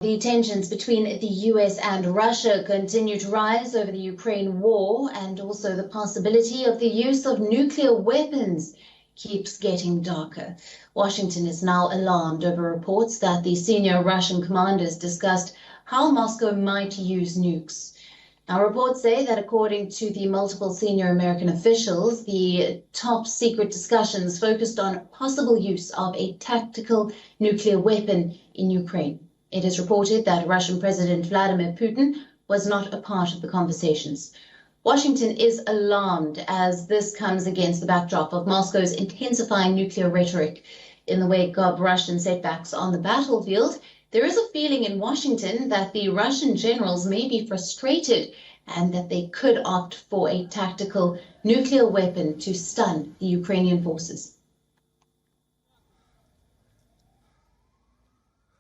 The tensions between the US and Russia continue to rise over the Ukraine war, and also the possibility of the use of nuclear weapons keeps getting darker. Washington is now alarmed over reports that the senior Russian commanders discussed how Moscow might use nukes. Now, reports say that according to the multiple senior American officials, the top secret discussions focused on possible use of a tactical nuclear weapon in Ukraine. It is reported that Russian President Vladimir Putin was not a part of the conversations. Washington is alarmed as this comes against the backdrop of Moscow's intensifying nuclear rhetoric. In the wake of Russian setbacks on the battlefield, there is a feeling in Washington that the Russian generals may be frustrated and that they could opt for a tactical nuclear weapon to stun the Ukrainian forces.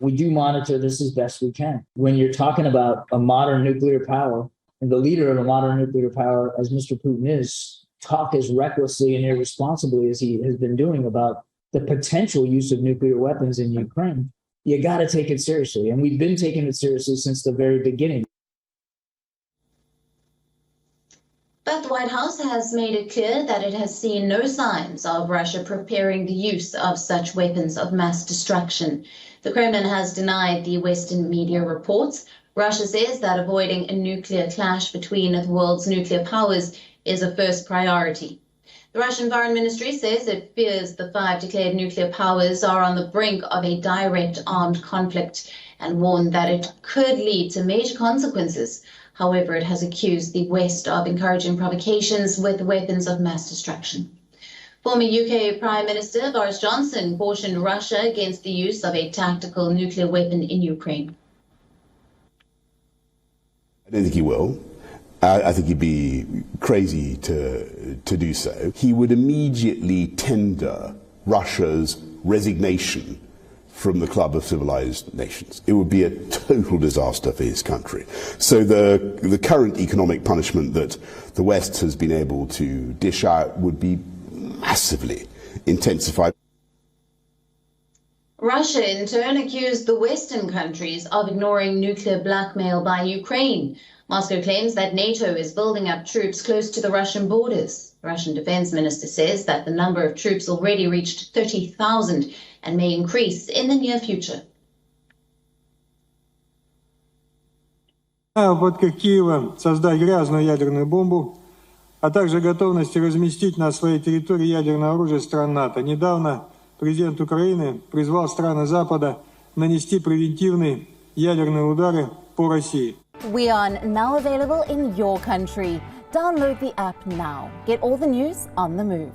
We do monitor this as best we can. When you're talking about a modern nuclear power, and the leader of a modern nuclear power, as Mr. Putin is, talk as recklessly and irresponsibly as he has been doing about the potential use of nuclear weapons in Ukraine, you got to take it seriously. And we've been taking it seriously since the very beginning. But the White House has made it clear that it has seen no signs of Russia preparing the use of such weapons of mass destruction. The Kremlin has denied the Western media reports. Russia says that avoiding a nuclear clash between the world's nuclear powers is a first priority. The Russian Foreign Ministry says it fears the 5 declared nuclear powers are on the brink of a direct armed conflict and warned that it could lead to major consequences. However, it has accused the West of encouraging provocations with weapons of mass destruction. Former UK Prime Minister Boris Johnson cautioned Russia against the use of a tactical nuclear weapon in Ukraine. I don't think he will. I think he'd be crazy to do so. He would immediately tender Russia's resignation from the club of civilized nations. It would be a total disaster for his country. So the current economic punishment that the West has been able to dish out would be massively intensified. Russia, in turn, accused the Western countries of ignoring nuclear blackmail by Ukraine. Moscow claims that NATO is building up troops close to the Russian borders. The Russian defense minister says that the number of troops already reached 30,000 and may increase in the near future. Попытках Киева создать грязную ядерную бомбу, а также готовности разместить на своей территории ядерное оружие стран НАТО. Недавно президент Украины призвал страны Запада нанести превентивные ядерные удары по России. WION now available in your country. Download the app now. Get all the news on the move.